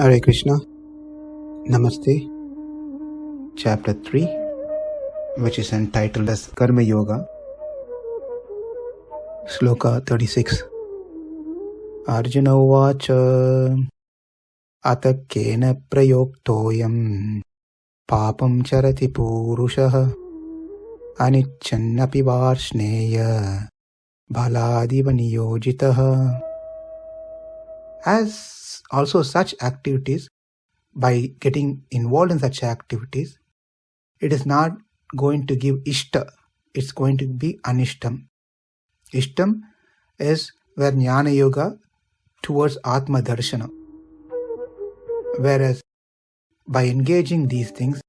Hare Krishna. Namaste. Chapter 3, which is entitled as Karma Yoga. Sloka 36. Arjuna Uvacha Atakena Prayoktoyam Papam Charati Purushaha Anichannapi Varshneya Baladiva Niyojitaha. As also such activities, by getting involved in such activities, it is not going to give ishta, it's going to be anishtam. Ishtam is where jnana yoga towards atma darshana. Whereas by engaging these things,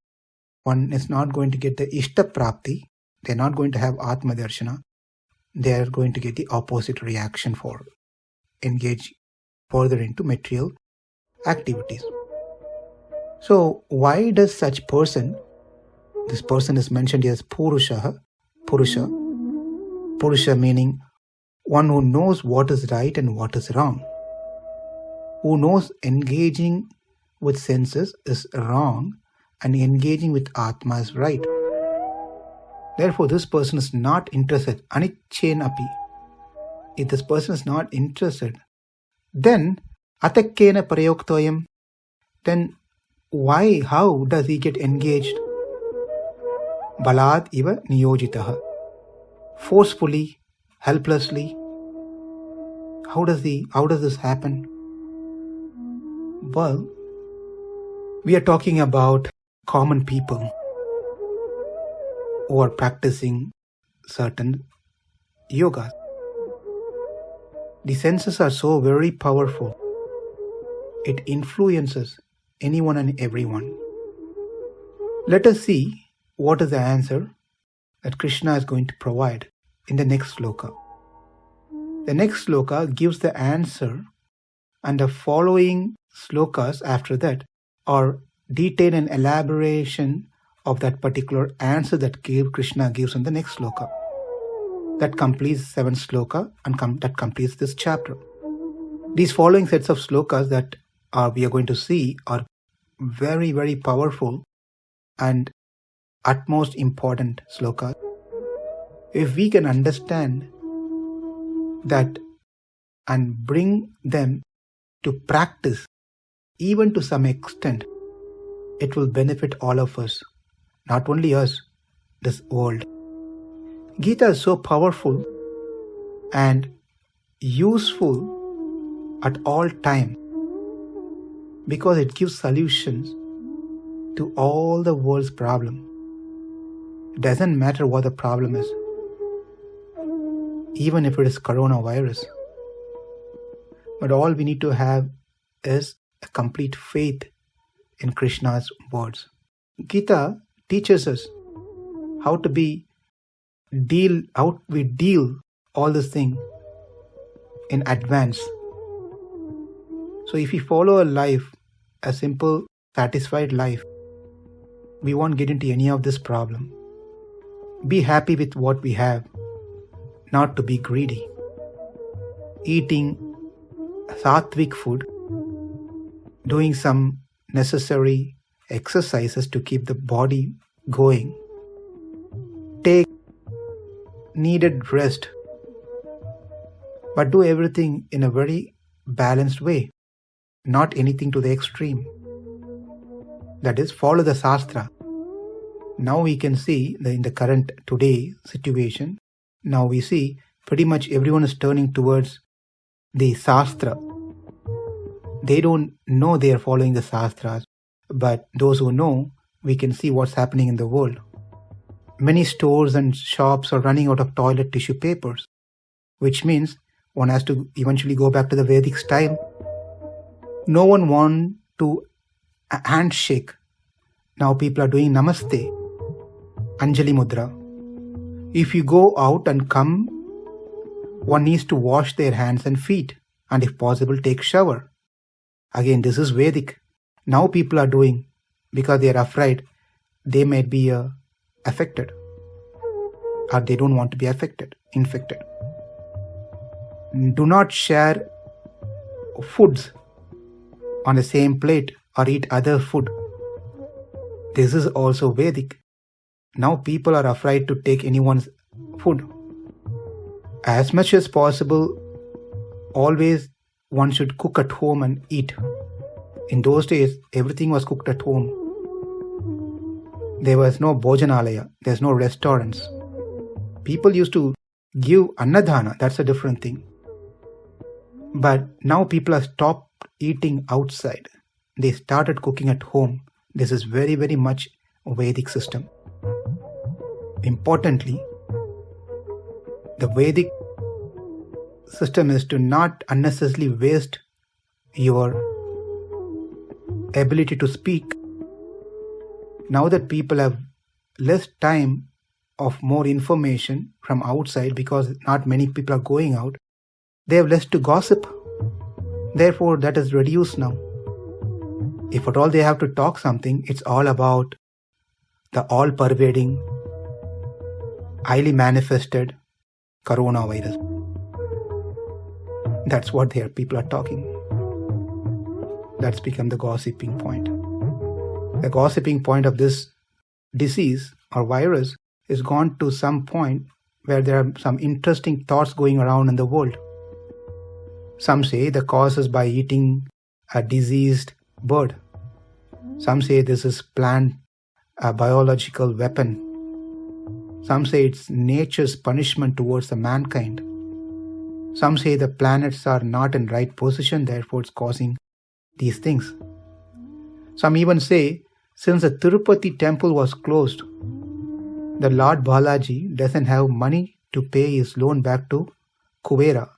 one is not going to get the ishta prapti, they're not going to have atma darshana, they are going to get the opposite reaction for engage further into material activities. So why does such person, this person is mentioned here as Purusha meaning one who knows what is right and what is wrong, who knows engaging with senses is wrong and engaging with Atma is right. Therefore this person is not interested, anichen api. If this person is not interested, then atakkena prayoktoyam, then why, how does he get engaged? Balad iva niyojitaha. Forcefully, helplessly. How does this happen? Well, we are talking about common people who are practicing certain yogas. The senses are so very powerful. It influences anyone and everyone. Let us see what is the answer that Krishna is going to provide in the next sloka. The next sloka gives the answer, and the following slokas after that are detail and elaboration of that particular answer that Krishna gives in the next sloka. That completes 7th sloka and that completes this chapter. These following sets of slokas that we are going to see are very, very powerful and utmost important slokas. If we can understand that and bring them to practice, even to some extent, it will benefit all of us, not only us, this world. Gita is so powerful and useful at all time because it gives solutions to all the world's problem. It doesn't matter what the problem is, even if it is coronavirus. But all we need to have is a complete faith in Krishna's words. Gita teaches us how we deal all this thing in advance. So if we follow a simple, satisfied life, we won't get into any of this problem. Be happy with what we have, not to be greedy. Eating sattvic food, doing some necessary exercises to keep the body going. Take needed rest, but do everything in a very balanced way, not anything to the extreme. That is, follow the Shastra. Now we can see that in the current today situation, now we see pretty much everyone is turning towards the Shastra. They don't know they are following the Shastras, but those who know, we can see what's happening in the world. Many stores and shops are running out of toilet tissue papers, which means one has to eventually go back to the Vedic style. No one wants to handshake. Now people are doing Namaste, Anjali Mudra. If you go out and come, one needs to wash their hands and feet, and if possible take shower. Again, this is Vedic. Now people are doing, because they are afraid they may be affected, or they don't want to be infected. Do not share foods on the same plate or eat other food. This is also Vedic. Now people are afraid to take anyone's food. As much as possible, always one should cook at home and eat. In those days, everything was cooked at home. There was no Bhojanalaya, there's no restaurants. People used to give Annadhana, that's a different thing. But now people have stopped eating outside. They started cooking at home. This is very, very much a Vedic system. Importantly, the Vedic system is to not unnecessarily waste your ability to speak. Now that people have less time of more information from outside because not many people are going out, they have less to gossip. Therefore, that is reduced now. If at all they have to talk something, it's all about the all-pervading, highly manifested coronavirus. That's what people are talking. That's become the gossiping point. The gossiping point of this disease or virus is gone to some point where there are some interesting thoughts going around in the world. Some say the cause is by eating a diseased bird. Some say this is planned a biological weapon. Some say it's nature's punishment towards the mankind. Some say the planets are not in right position, therefore it's causing these things. Some even say since the Tirupati temple was closed, the Lord Balaji doesn't have money to pay his loan back to Kuvera.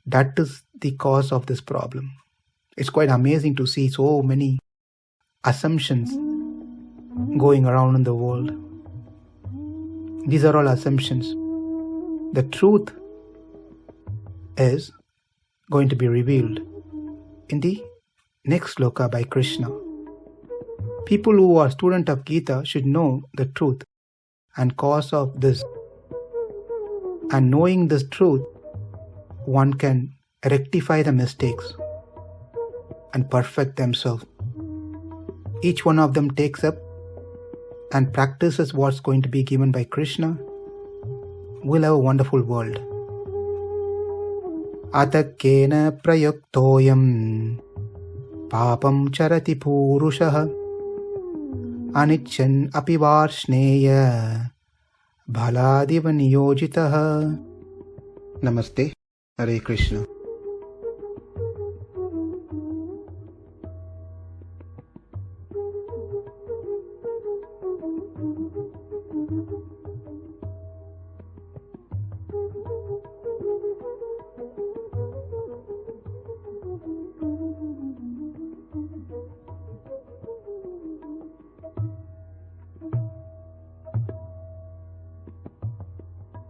That is the cause of this problem. It's quite amazing to see so many assumptions going around in the world. These are all assumptions. The truth is going to be revealed in the next sloka by Krishna. People who are students of Gita should know the truth and cause of this. And knowing this truth, one can rectify the mistakes and perfect themselves. Each one of them takes up and practices what's going to be given by Krishna, will have a wonderful world. Atakena prayuktoyam papam charati purushaha anichan apivarshneya bhaladiva niyojitaha. Namaste. Hare Krishna.